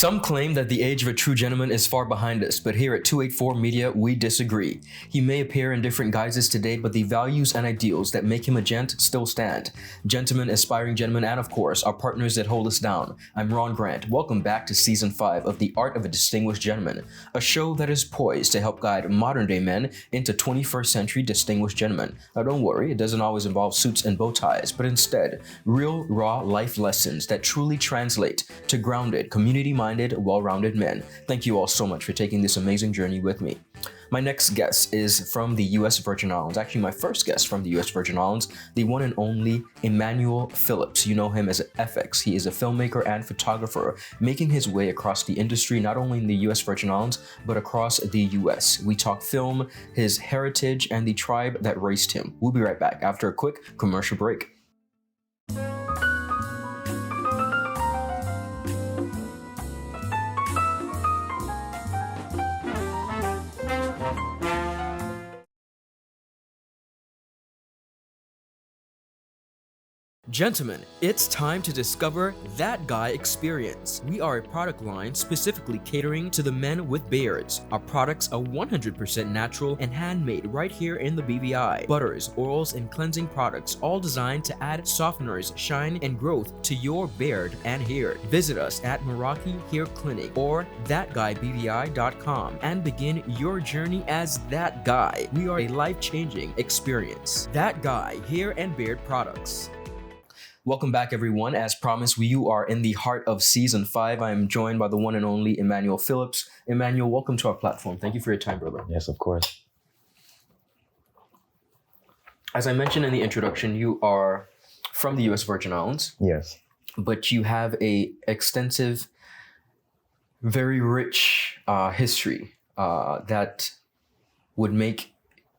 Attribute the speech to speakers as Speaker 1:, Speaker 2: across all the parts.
Speaker 1: Some claim that the age of a true gentleman is far behind us, but here at 284 Media, we disagree. He may appear in different guises today, but the values and ideals that make him a gent still stand. Gentlemen, aspiring gentlemen, and of course, our partners that hold us down. I'm Ron Grant. Welcome back to Season 5 of The Art of a Distinguished Gentleman, a show that is poised to help guide modern-day men into 21st century distinguished gentlemen. Now don't worry, it doesn't always involve suits and bow ties, but instead, real, raw life lessons that truly translate to grounded, community-minded, well-rounded men. Thank you all so much for taking this amazing journey with me. My next guest is from the U.S. Virgin Islands. Actually, my first guest from the U.S. Virgin Islands, the one and only Emmanuel Phillips. You know him as FX. He is a filmmaker and photographer, making his way across the industry, not only in the U.S. Virgin Islands, but across the U.S. We talk film, his heritage, and the tribe that raised him. We'll be right back after a quick commercial break. Gentlemen, it's time to discover That Guy Experience. We are a product line specifically catering to the men with beards. Our products are 100% natural and handmade right here in the BVI. Butters, oils, and cleansing products, all designed to add softeners, shine, and growth to your beard and hair. Visit us at Meraki Hair Clinic or thatguybvi.com and begin your journey as that guy. We are a life-changing experience. That Guy Hair and Beard Products. Welcome back, everyone. As promised, you are in the heart of Season 5. I am joined by the one and only Emmanuel Phillips. Emmanuel, welcome to our platform. Thank you for your time, brother.
Speaker 2: Yes, of course.
Speaker 1: As I mentioned in the introduction, you are from the U.S. Virgin Islands.
Speaker 2: Yes.
Speaker 1: But you have a extensive, very rich history that would make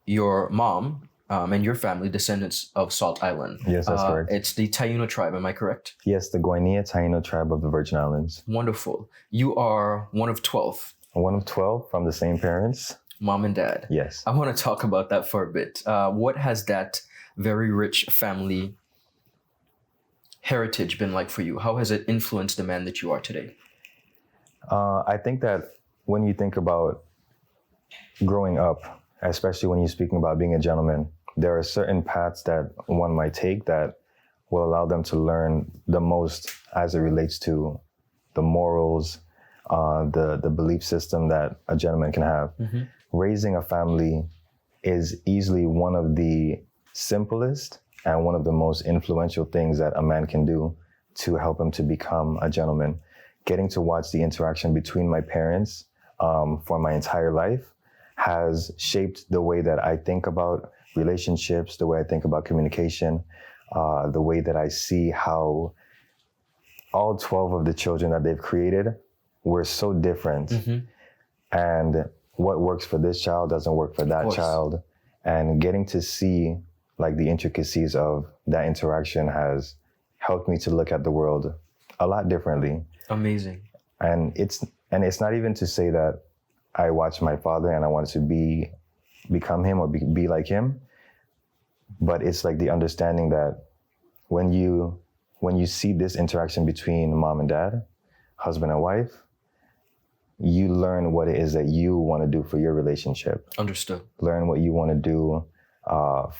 Speaker 1: your mom and your family descendants of Salt Island.
Speaker 2: Yes, that's correct.
Speaker 1: It's the Taino tribe, am I correct?
Speaker 2: Yes, the Guinea Taino tribe of the Virgin Islands.
Speaker 1: Wonderful. You are one of 12.
Speaker 2: One of 12 from the same parents.
Speaker 1: Mom and dad.
Speaker 2: Yes.
Speaker 1: I want to talk about that for a bit. What has that very rich family heritage been like for you? How has it influenced the man that you are today?
Speaker 2: I think that when you think about growing up, especially when you're speaking about being a gentleman, there are certain paths that one might take that will allow them to learn the most as it relates to the morals, the belief system that a gentleman can have. Mm-hmm. Raising a family is easily one of the simplest and one of the most influential things that a man can do to help him to become a gentleman. Getting to watch the interaction between my parents for my entire life has shaped the way that I think about relationships, the way I think about communication, the way that I see how all 12 of the children that they've created were so different. Mm-hmm. And what works for this child doesn't work for that child. And getting to see like the intricacies of that interaction has helped me to look at the world a lot differently.
Speaker 1: Amazing.
Speaker 2: And it's not even to say that I watched my father and I wanted to become him or be like him. But it's like the understanding that when you see this interaction between mom and dad, husband and wife, you learn what it is that you want to do for your relationship.
Speaker 1: Understood. Learn
Speaker 2: what you want to do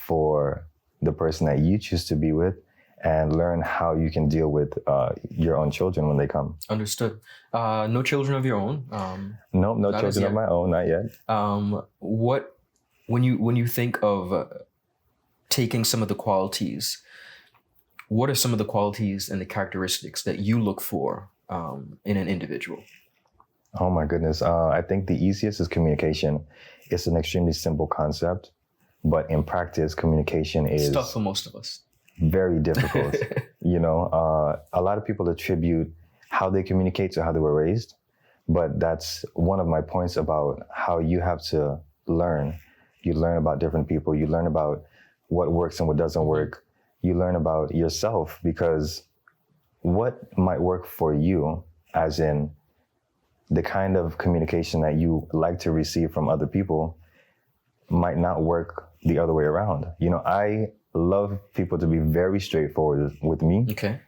Speaker 2: for the person that you choose to be with, and learn how you can deal with your own children when they come.
Speaker 1: Understood. No children of your own?
Speaker 2: No children of my own, not yet.
Speaker 1: When you think of taking some of the qualities, what are some of the qualities and the characteristics that you look for in an individual?
Speaker 2: Oh my goodness. I think the easiest is communication. It's an extremely simple concept, but in practice, communication is...
Speaker 1: It's tough for most of us.
Speaker 2: Very difficult. A lot of people attribute how they communicate to how they were raised, but that's one of my points about how you have to learn. You learn about different people. You learn about what works and what doesn't work. You learn about yourself, because what might work for you, as in the kind of communication that you like to receive from other people, might not work the other way around. I love people to be very straightforward with me.
Speaker 1: Okay.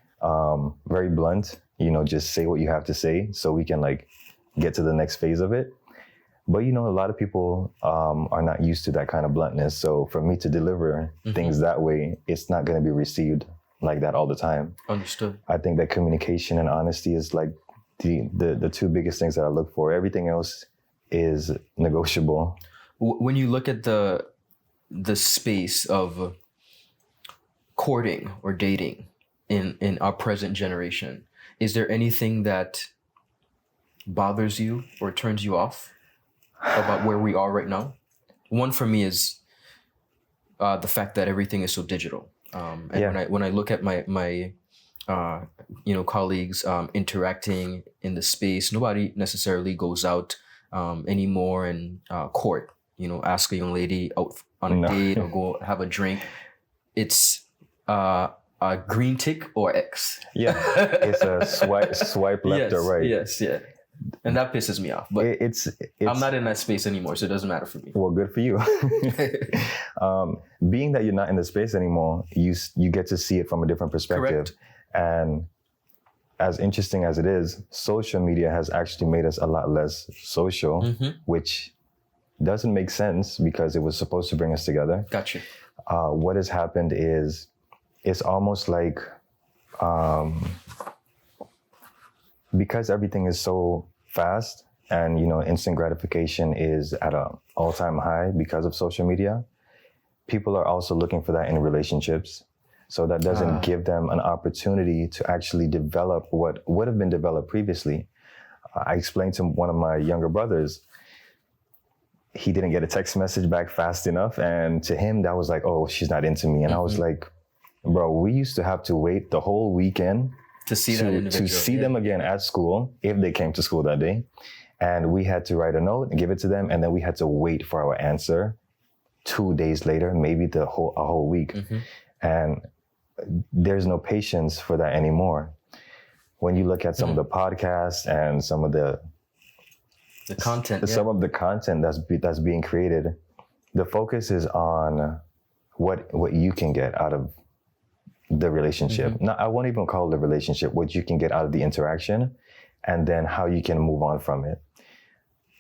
Speaker 2: Very blunt. just say what you have to say so we can like get to the next phase of it. But a lot of people are not used to that kind of bluntness. So for me to deliver things that way, it's not going to be received like that all the time.
Speaker 1: Understood.
Speaker 2: I think that communication and honesty is like the two biggest things that I look for. Everything else is negotiable.
Speaker 1: When you look at the space of courting or dating in our present generation, is there anything that bothers you or turns you off about where we are right now? One for me is the fact that everything is so digital. When I look at my colleagues interacting in the space, nobody necessarily goes out anymore and court. Ask a young lady out on a date or go have a drink. It's a green tick or X.
Speaker 2: Yeah, it's a swipe left or right.
Speaker 1: Yes, yeah. And that pisses me off. But it's I'm not in that space anymore, so it doesn't matter for me.
Speaker 2: Well, good for you. Being that you're not in the space anymore, you get to see it from a different perspective.
Speaker 1: Correct.
Speaker 2: And as interesting as it is, social media has actually made us a lot less social, which doesn't make sense because it was supposed to bring us together.
Speaker 1: Gotcha.
Speaker 2: What has happened is it's almost like because everything is so fast and instant gratification is at an all-time high because of social media, people are also looking for that in relationships. So that doesn't give them an opportunity to actually develop what would have been developed previously. I explained to one of my younger brothers, he didn't get a text message back fast enough. And to him, that was like, oh, she's not into me. And I was like, bro, we used to have to wait the whole weekend
Speaker 1: to see that individual.
Speaker 2: To see them again at school, if they came to school that day. And we had to write a note and give it to them. And then we had to wait for our answer 2 days later, maybe a whole week. And there's no patience for that anymore. When you look at some of the podcasts and some of the
Speaker 1: content,
Speaker 2: some of the content that's being created, the focus is on what you can get out of the relationship. Now, I won't even call it a relationship, what you can get out of the interaction, and then how you can move on from it.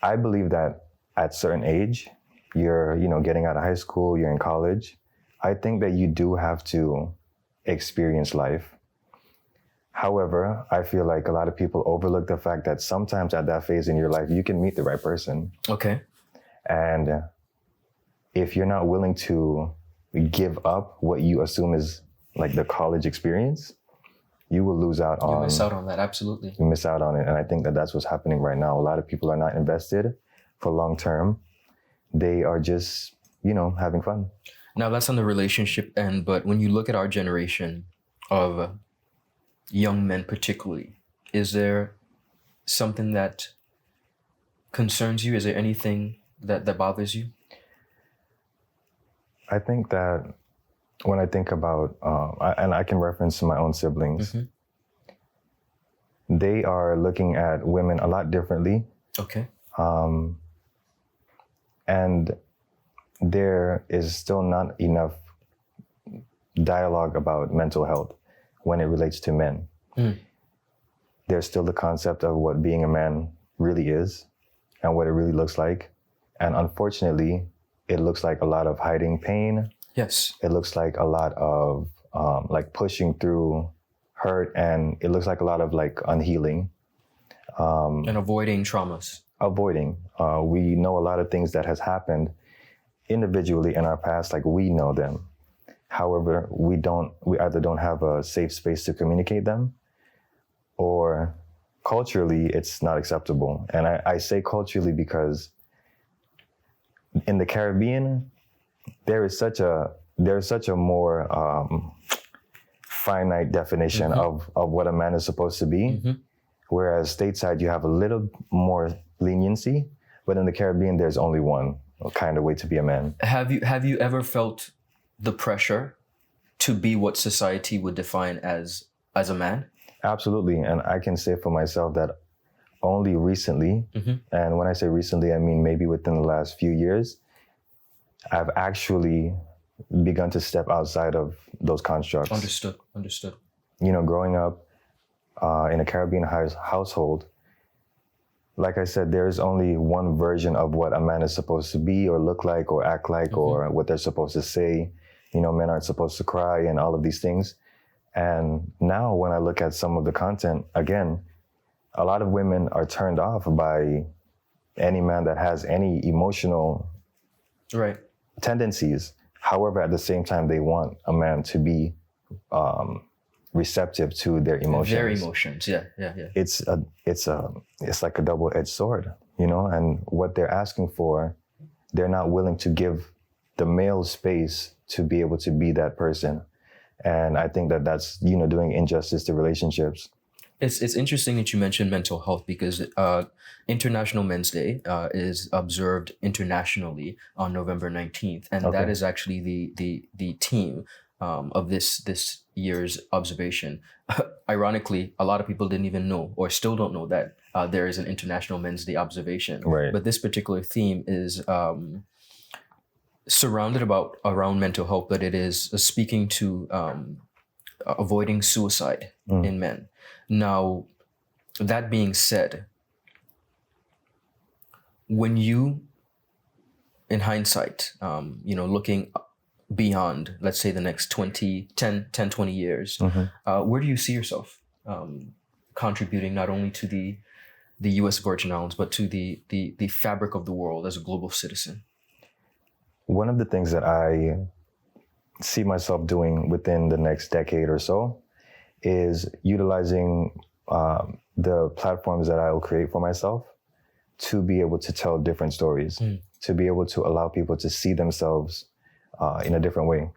Speaker 2: I believe that at certain age, you're, getting out of high school, you're in college, I think that you do have to experience life. However, I feel like a lot of people overlook the fact that sometimes at that phase in your life, you can meet the right person. Okay. And if you're not willing to give up what you assume is like the college experience, you will lose out on...
Speaker 1: You miss out on that, absolutely.
Speaker 2: You miss out on it. And I think that that's what's happening right now. A lot of people are not invested for long term. They are just, having fun.
Speaker 1: Now that's on the relationship end, but when you look at our generation of young men particularly, is there something that concerns you? Is there anything that bothers you?
Speaker 2: I think that when I think about, and I can reference my own siblings, they are looking at women a lot differently. Okay. And there is still not enough dialogue about mental health when it relates to men. There's still the concept of what being a man really is and what it really looks like. And unfortunately, it looks like a lot of hiding pain. Yes. It looks like a lot of like pushing through hurt, and it looks like a lot of like unhealing.
Speaker 1: And avoiding traumas.
Speaker 2: We know a lot of things that has happened individually in our past, like we know them. However, we either don't have a safe space to communicate them, or culturally it's not acceptable. And I say culturally because in the Caribbean, there's such a more finite definition of what a man is supposed to be. Whereas stateside, you have a little more leniency, but in the Caribbean, there's only one kind of way to be a man.
Speaker 1: Have you ever felt the pressure to be what society would define as a man?
Speaker 2: Absolutely. And I can say for myself that only recently, and when I say recently, I mean maybe within the last few years, I've actually begun to step outside of those constructs.
Speaker 1: Understood.
Speaker 2: Growing up, in a Caribbean household, like I said, there's only one version of what a man is supposed to be or look like or act like or what they're supposed to say. You know, men aren't supposed to cry and all of these things. And now when I look at some of the content, again, a lot of women are turned off by any man that has any emotional tendencies. However, at the same time, they want a man to be receptive to their emotions.
Speaker 1: Their emotions, yeah.
Speaker 2: It's like a double-edged sword, you know. And what they're asking for, they're not willing to give the male space to be able to be that person. And I think that that's, you know, doing injustice to relationships.
Speaker 1: It's interesting that you mentioned mental health because International Men's Day is observed internationally on November 19th, and that is actually the theme of this year's observation. Ironically, a lot of people didn't even know or still don't know that there is an International Men's Day observation.
Speaker 2: Right.
Speaker 1: But this particular theme is surrounded around mental health, but it is speaking to avoiding suicide in men. Now, that being said, when you, in hindsight, looking beyond, let's say the next 10, 20 years, where do you see yourself contributing not only to the U.S. Virgin Islands, but to the fabric of the world as a global citizen?
Speaker 2: One of the things that I see myself doing within the next decade or so is utilizing the platforms that I will create for myself to be able to tell different stories, to be able to allow people to see themselves in a different way.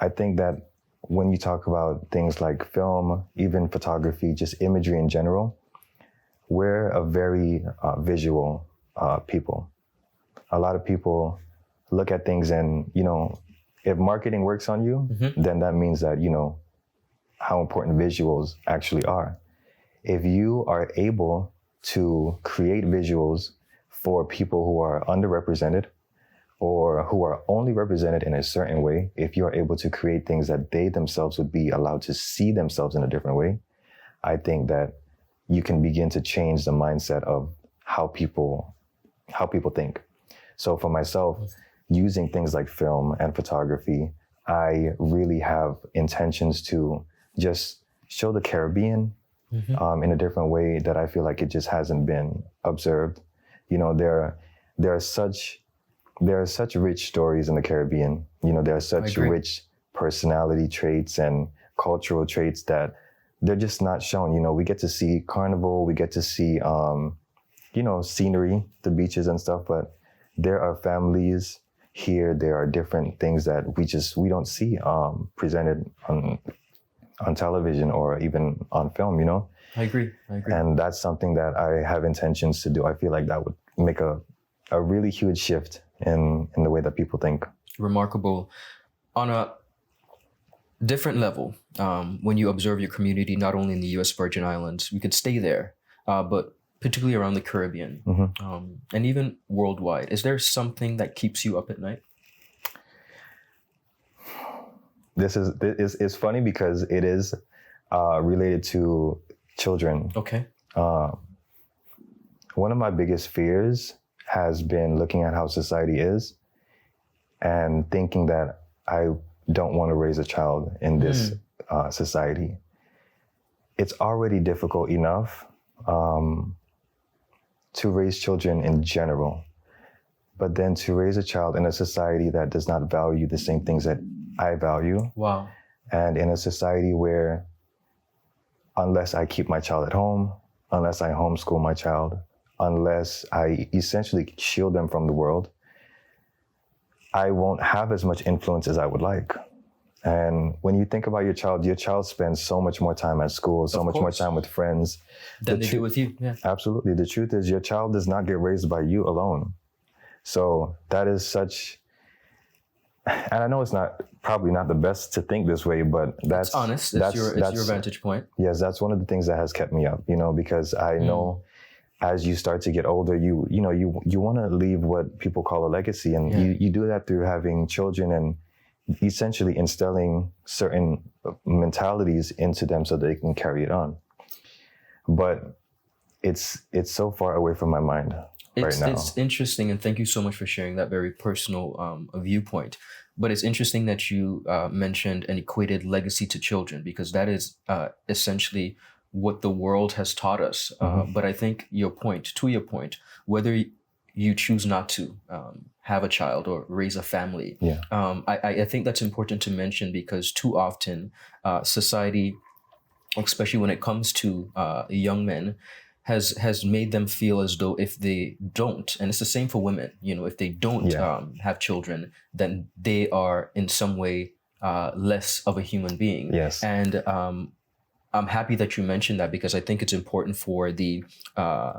Speaker 2: I think that when you talk about things like film, even photography, just imagery in general, we're a very visual people. A lot of people look at things and, you know, if marketing works on you, then that means that, you know, how important visuals actually are. If you are able to create visuals for people who are underrepresented or who are only represented in a certain way, if you're able to create things that they themselves would be allowed to see themselves in a different way, I think that you can begin to change the mindset of how people think. So for myself, using things like film and photography, I really have intentions to just show the Caribbean in a different way that I feel like it just hasn't been observed. You know, there are such rich stories in the Caribbean. You know, there are such rich personality traits and cultural traits that they're just not shown. You know, we get to see Carnival, we get to see, scenery, the beaches and stuff, but there are families here. There are different things that we don't see presented on television or even on film, you know?
Speaker 1: I agree.
Speaker 2: And that's something that I have intentions to do. I feel like that would make a really huge shift in the way that people think.
Speaker 1: Remarkable. On a different level, when you observe your community, not only in the U.S. Virgin Islands, we could stay there, but particularly around the Caribbean, and even worldwide, is there something that keeps you up at night?
Speaker 2: This is funny because it is related to children.
Speaker 1: Okay.
Speaker 2: One of my biggest fears has been looking at how society is and thinking that I don't want to raise a child in this society. It's already difficult enough to raise children in general, but then to raise a child in a society that does not value the same things that I value.
Speaker 1: Wow.
Speaker 2: And in a society where unless I keep my child at home, unless I homeschool my child, unless I essentially shield them from the world, I won't have as much influence as I would like. And when you think about your child spends so much more time at school, so much more time with friends.
Speaker 1: Than they do with you. Yeah.
Speaker 2: Absolutely. The truth is your child does not get raised by you alone. So that is such, and I know it's probably not the best to think this way, but that's
Speaker 1: honest. It's your vantage point.
Speaker 2: Yes, that's one of the things that has kept me up, you know, because I know as you start to get older, you want to leave what people call a legacy. And you do that through having children and essentially instilling certain mentalities into them so they can carry it on. but it's so far away from my mind right now.
Speaker 1: It's interesting, and thank you so much for sharing that very personal viewpoint. But it's interesting that you mentioned and equated legacy to children, because that is essentially what the world has taught us. But I think to your point, whether you choose not to have a child or raise a family,
Speaker 2: Yeah.
Speaker 1: I think that's important to mention, because too often society, especially when it comes to young men, has made them feel as though if they don't, and it's the same for women, if they don't
Speaker 2: Yeah.
Speaker 1: have children, then they are in some way less of a human being.
Speaker 2: Yes.
Speaker 1: And I'm happy that you mentioned that, because I think it's important for the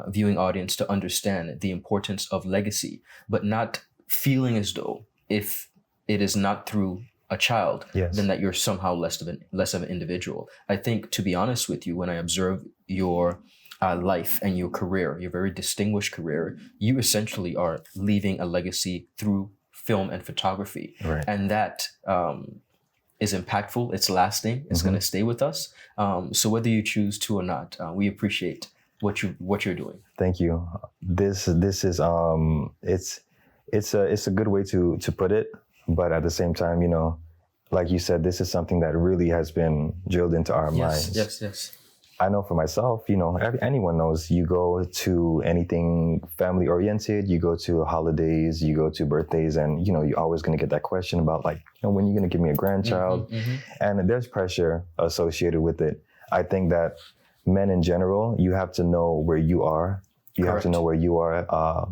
Speaker 1: viewing audience to understand the importance of legacy, but not feeling as though if it is not through a child,
Speaker 2: Yes.
Speaker 1: then that you're somehow less of an individual. I think, to be honest with you, when I observe your life and your career, your very distinguished career, you essentially are leaving a legacy through film and photography.
Speaker 2: Right.
Speaker 1: And that is impactful. It's lasting. It's going to stay with us. So whether you choose to or not, we appreciate what you're doing.
Speaker 2: Thank you. This is it's a good way to put it, but at the same time, like you said, this is something that really has been drilled into our minds.
Speaker 1: Yes.
Speaker 2: I know for myself, anyone knows, you go to anything family oriented, you go to holidays, you go to birthdays, and you're always going to get that question about when you're going to give me a grandchild. And there's pressure associated with it. I think that men in general, you have to know where you are. You have to know where you are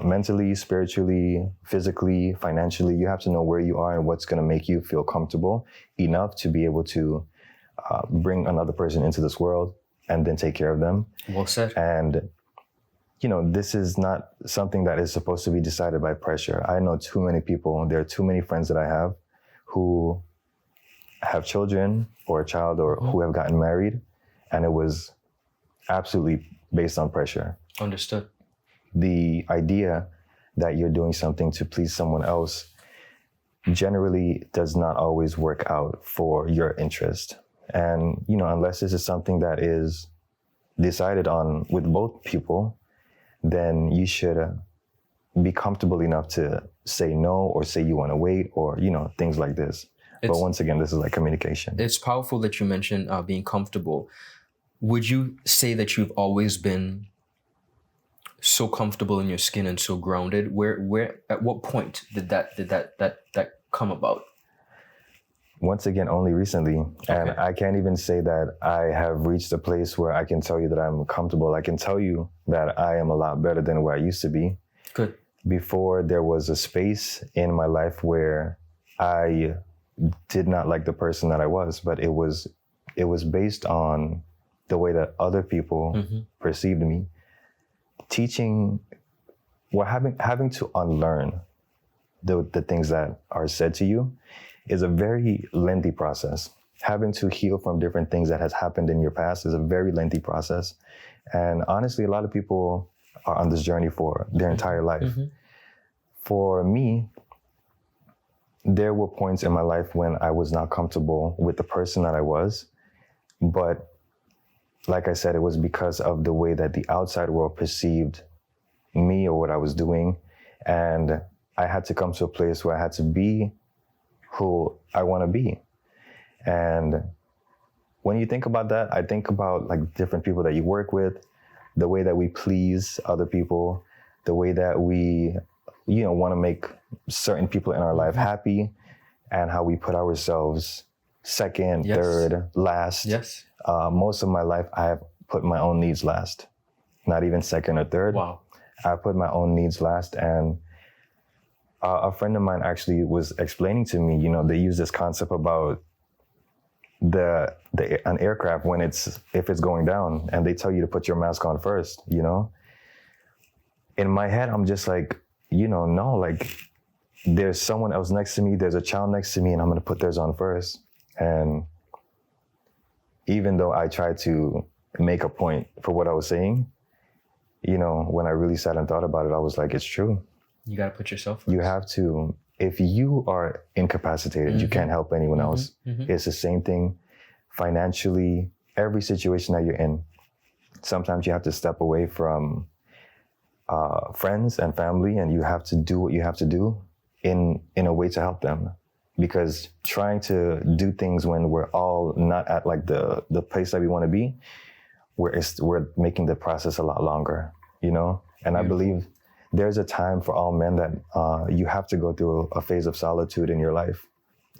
Speaker 2: mentally, spiritually, physically, financially. You have to know where you are and what's going to make you feel comfortable enough to be able to bring another person into this world and then take care of them.
Speaker 1: Well said.
Speaker 2: And, this is not something that is supposed to be decided by pressure. I know too many people, there are too many friends that I have who have children or a child or who have gotten married, and it was absolutely based on pressure.
Speaker 1: Understood.
Speaker 2: The idea that you're doing something to please someone else generally does not always work out for your interest. And, unless this is something that is decided on with both people, then you should be comfortable enough to say no or say you want to wait or, things like this. But once again, this is like communication.
Speaker 1: It's powerful that you mentioned being comfortable. Would you say that you've always been so comfortable in your skin and so grounded? Where at what point did that come about?
Speaker 2: Once again, only recently. And I can't even say that I have reached a place where I can tell you that I'm comfortable. I can tell you that I am a lot better than where I used to be.
Speaker 1: Good.
Speaker 2: Before, there was a space in my life where I did not like the person that I was, but it was based on the way that other people perceived me. Having to unlearn the things that are said to you is a very lengthy process. Having to heal from different things that has happened in your past is a very lengthy process. And honestly, a lot of people are on this journey for their entire life. For me, there were points in my life when I was not comfortable with the person that I was. But like I said, it was because of the way that the outside world perceived me or what I was doing. And I had to come to a place where I had to be who I want to be. And when you think about that, I think about like different people that you work with, the way that we please other people, the way that we, want to make certain people in our life happy, and how we put ourselves second, third, last.
Speaker 1: Yes.
Speaker 2: Most of my life, I have put my own needs last, not even second or third.
Speaker 1: Wow.
Speaker 2: I put my own needs last. And a friend of mine actually was explaining to me, they use this concept about an aircraft if it's going down, and they tell you to put your mask on first, In my head, I'm just like, no, like there's someone else next to me, there's a child next to me, and I'm gonna put theirs on first. And even though I tried to make a point for what I was saying, when I really sat and thought about it, I was like, it's true.
Speaker 1: You got to put yourself first.
Speaker 2: You have to. If you are incapacitated, you can't help anyone else. It's the same thing financially, every situation that you're in. sometimes you have to step away from friends and family, and you have to do what you have to do in a way to help them. Because trying to do things when we're all not at like the place that we want to be, we're making the process a lot longer, you know? And I believe there's a time for all men that you have to go through a phase of solitude in your life.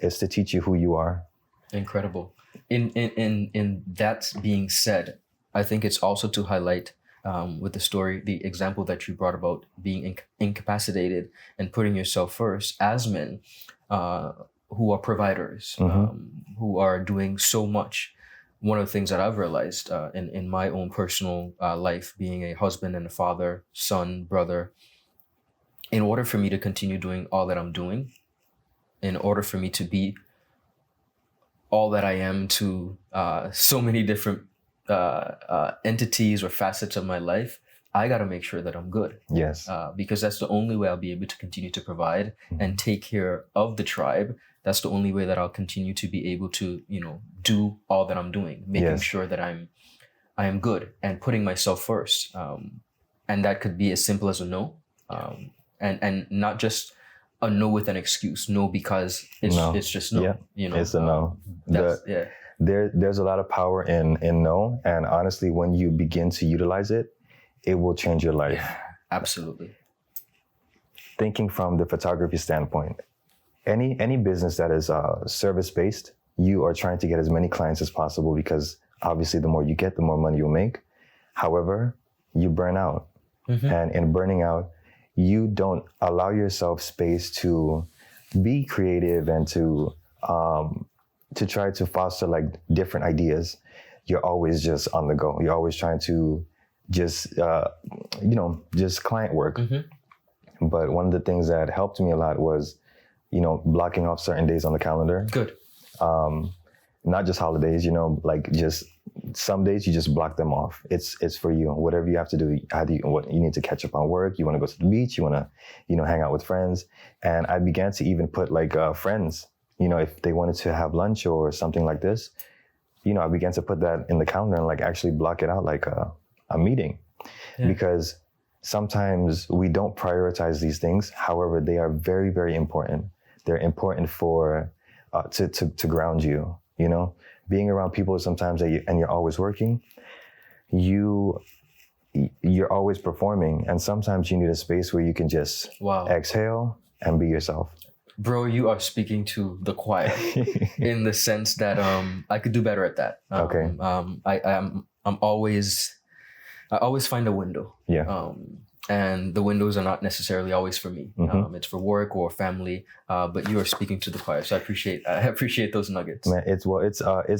Speaker 2: It's to teach you who you are.
Speaker 1: Incredible. In that being said, I think it's also to highlight with the story, the example that you brought about being incapacitated and putting yourself first as men who are providers, who are doing so much. One of the things that I've realized in my own personal life, being a husband and a father, son, brother, in order for me to continue doing all that I'm doing, in order for me to be all that I am to so many different entities or facets of my life, I got to make sure that I'm good.
Speaker 2: Yes.
Speaker 1: Because that's the only way I'll be able to continue to provide and take care of the tribe. That's the only way that I'll continue to be able to, do all that I'm doing, making sure that I am good and putting myself first. And that could be as simple as a no, and not just a no with an excuse. No, because it's just no.
Speaker 2: Yeah. It's a no. There's a lot of power in no, and honestly, when you begin to utilize it, it will change your life.
Speaker 1: Yeah, absolutely.
Speaker 2: Thinking from the photography standpoint, any business that is service-based, you are trying to get as many clients as possible, because obviously the more you get, the more money you'll make. However, you burn out. And in burning out, you don't allow yourself space to be creative and to try to foster like different ideas. You're always just on the go. You're always trying to just client work. But one of the things that helped me a lot was, blocking off certain days on the calendar.
Speaker 1: Good.
Speaker 2: Not just holidays, like just some days you just block them off. It's for you. Whatever you have to do, what you need to catch up on work, you want to go to the beach, you want to, hang out with friends. And I began to even put like friends, if they wanted to have lunch or something like this, I began to put that in the calendar and like actually block it out like a meeting. Because sometimes we don't prioritize these things. However, they are very, very important. They're important for to ground you. Being around people sometimes and you're always working, you're always performing, and sometimes you need a space where you can just exhale and be yourself.
Speaker 1: Bro, you are speaking to the choir in the sense that I could do better at that.
Speaker 2: Okay.
Speaker 1: I always find a window. And the windows are not necessarily always for me. It's for work or family. But you are speaking to the choir, so I appreciate those nuggets. Man,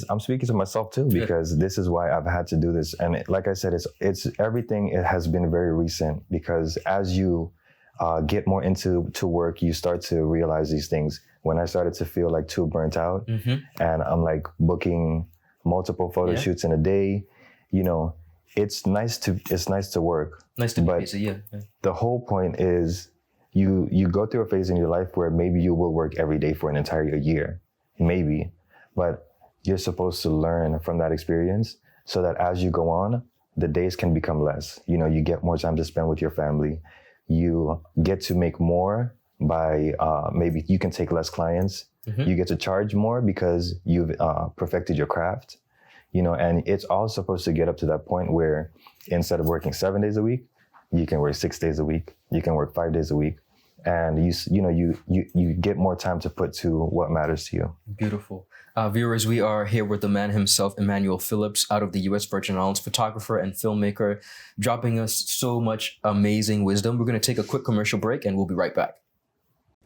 Speaker 2: I'm speaking to myself too, because this is why I've had to do this. And like I said, it's everything. It has been very recent, because as you get more into work, you start to realize these things. When I started to feel like too burnt out, and I'm like booking multiple photo shoots in a day, it's nice to work.
Speaker 1: Nice to be busy,
Speaker 2: The whole point is you go through a phase in your life where maybe you will work every day for an entire year, maybe, but you're supposed to learn from that experience so that as you go on, the days can become less. You get more time to spend with your family. You get to make more by maybe you can take less clients. You get to charge more because you've perfected your craft. And it's all supposed to get up to that point where instead of working 7 days a week, you can work 6 days a week. You can work 5 days a week, and you get more time to put to what matters to you.
Speaker 1: Beautiful. Viewers, we are here with the man himself, Emmanuel Phillips, out of the U.S. Virgin Islands, photographer and filmmaker, dropping us so much amazing wisdom. We're going to take a quick commercial break, and we'll be right back.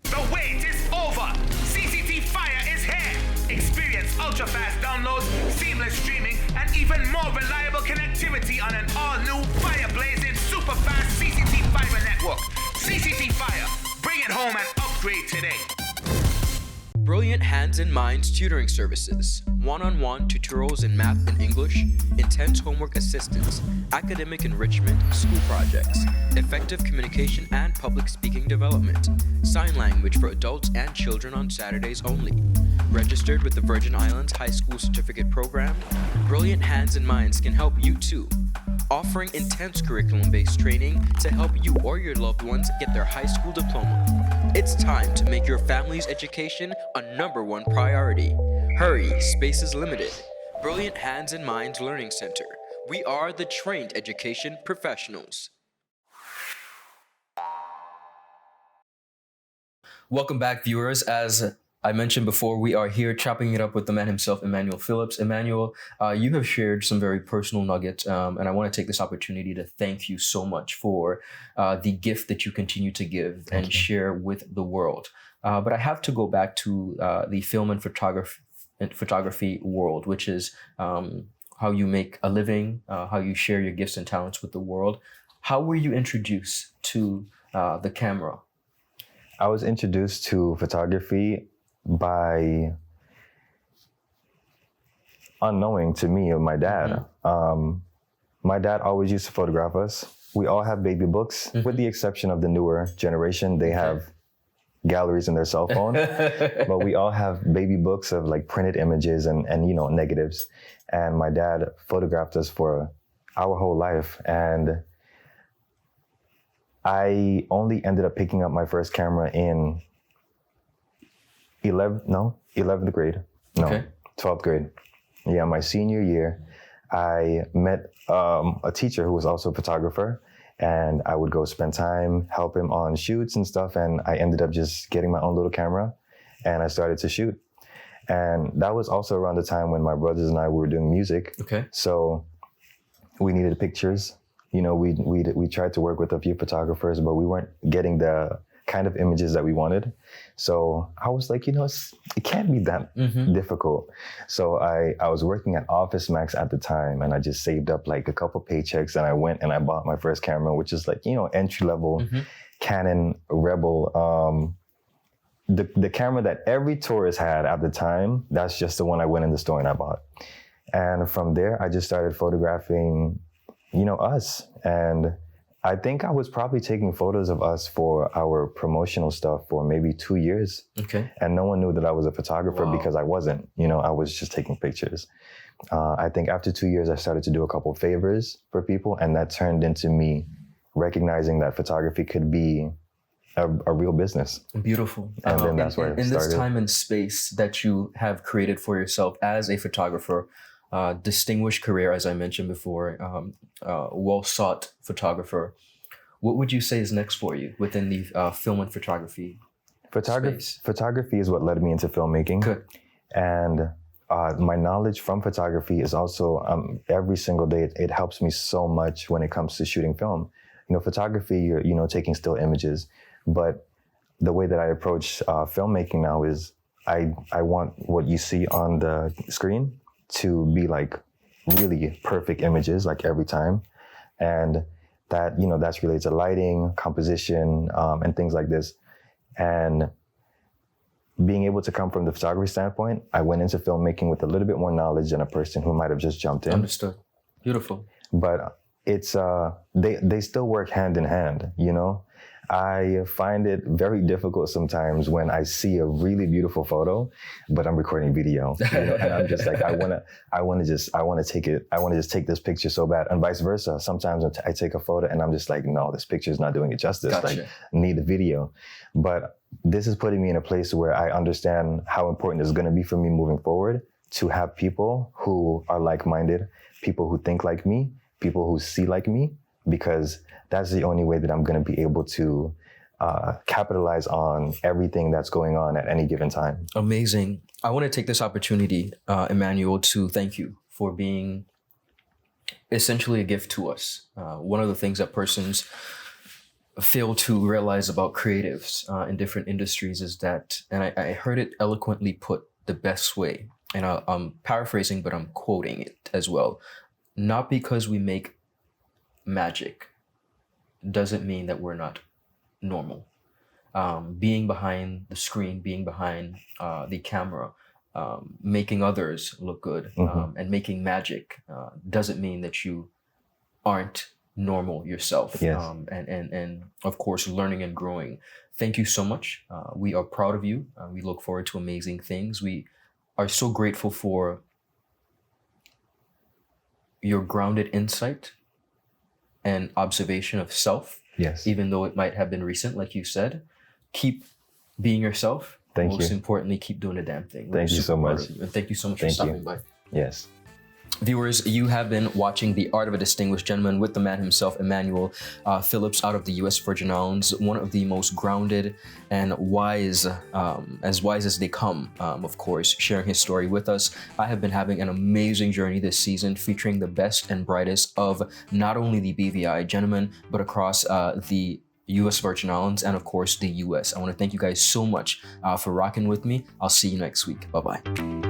Speaker 3: The wait is over. CCT Fire is here. Experience ultra-fast downloads, seamless streaming, and even more reliable connectivity on an all-new fire-blazing super-fast CCT Fiber network. CCT Fire. Bring it home and upgrade today.
Speaker 1: Brilliant Hands and Minds tutoring services, one-on-one tutorials in math and English, intense homework assistance, academic enrichment, school projects, effective communication and public speaking development, sign language for adults and children on Saturdays only. Registered with the Virgin Islands High School Certificate Program, Brilliant Hands and Minds can help you too. offering intense curriculum-based training to help you or your loved ones get their high school diploma. It's time to make your family's education a #1 priority. Hurry, space is limited. Brilliant Hands and Minds Learning Center. We are the trained education professionals. Welcome back, viewers. As I mentioned before, we are here chopping it up with the man himself, Emmanuel Phillips. Emmanuel, you have shared some very personal nuggets, and I want to take this opportunity to thank you so much for the gift that you continue to give and share with the world. But I have to go back to the film and photography world, which is how you make a living, how you share your gifts and talents with the world. How were you introduced to the camera?
Speaker 2: I was introduced to photography by unknowing to me of my dad. My dad always used to photograph us. We all have baby books, with the exception of the newer generation. They have galleries in their cell phone, but we all have baby books of like printed images and negatives. And my dad photographed us for our whole life. And I only ended up picking up my first camera in 11th grade. No, 12th grade. Yeah, my senior year, I met a teacher who was also a photographer, and I would go spend time, help him on shoots and stuff. And I ended up just getting my own little camera, and I started to shoot. And that was also around the time when my brothers and I were doing music. So we needed pictures. We tried to work with a few photographers, but we weren't getting the kind of images that we wanted. So I was like, it can't be that difficult. So I was working at Office Max at the time, and I just saved up like a couple paychecks, and I went and I bought my first camera, which is like, entry level Canon Rebel. The camera that every tourist had at the time, that's just the one I went in the store and I bought. And from there, I just started photographing us. And I think I was probably taking photos of us for our promotional stuff for maybe 2 years. And no one knew that I was a photographer because I wasn't. I was just taking pictures. I think after 2 years, I started to do a couple favors for people, and that turned into me recognizing that photography could be a real business.
Speaker 1: Beautiful.
Speaker 2: And then that's where it started.
Speaker 1: In this time and space that you have created for yourself as a photographer, distinguished career, as I mentioned before, well-sought photographer. What would you say is next for you within the film and photography space?
Speaker 2: Photography is what led me into filmmaking. And my knowledge from photography is also, every single day, it helps me so much when it comes to shooting film. Photography, you're taking still images, but the way that I approach filmmaking now is I want what you see on the screen to be like really perfect images, like every time. And that, that's related to lighting, composition, and things like this. And being able to come from the photography standpoint, I went into filmmaking with a little bit more knowledge than a person who might have just jumped in.
Speaker 1: Understood. Beautiful.
Speaker 2: But it's, they still work hand in hand, I find it very difficult sometimes when I see a really beautiful photo, but I'm recording video, and I'm just like, I want to just take this picture so bad, and vice versa. Sometimes I take a photo and I'm just like, no, this picture is not doing it justice. Like, I need the video. But this is putting me in a place where I understand how important it's going to be for me moving forward to have people who are like-minded, people who think like me, people who see like me, because that's the only way that I'm going to be able to capitalize on everything that's going on at any given time.
Speaker 1: Amazing. I want to take this opportunity, Emmanuel, to thank you for being essentially a gift to us. One of the things that persons fail to realize about creatives in different industries is that, and I heard it eloquently put the best way, and I'm paraphrasing, but I'm quoting it as well. Not because we make magic doesn't mean that we're not normal. Being behind the screen, being behind the camera, making others look good, and making magic doesn't mean that you aren't normal yourself. And of course, learning and growing. Thank you so much. We are proud of you. We look forward to amazing things. We are so grateful for your grounded insight, and observation of self.
Speaker 2: Yes.
Speaker 1: Even though it might have been recent, like you said. Keep being yourself.
Speaker 2: Thank
Speaker 1: Most
Speaker 2: you.
Speaker 1: importantly, keep doing the damn thing.
Speaker 2: Thank you so much.
Speaker 1: And thank you so much for
Speaker 2: Thank
Speaker 1: stopping
Speaker 2: you.
Speaker 1: by.
Speaker 2: Yes.
Speaker 1: Viewers, you have been watching The Art of a Distinguished Gentleman with the man himself, Emmanuel Phillips, out of the U.S. Virgin Islands, one of the most grounded and wise as they come, of course, sharing his story with us. I have been having an amazing journey this season, featuring the best and brightest of not only the BVI gentlemen, but across the U.S. Virgin Islands and, of course, the U.S. I want to thank you guys so much for rocking with me. I'll see you next week. Bye-bye.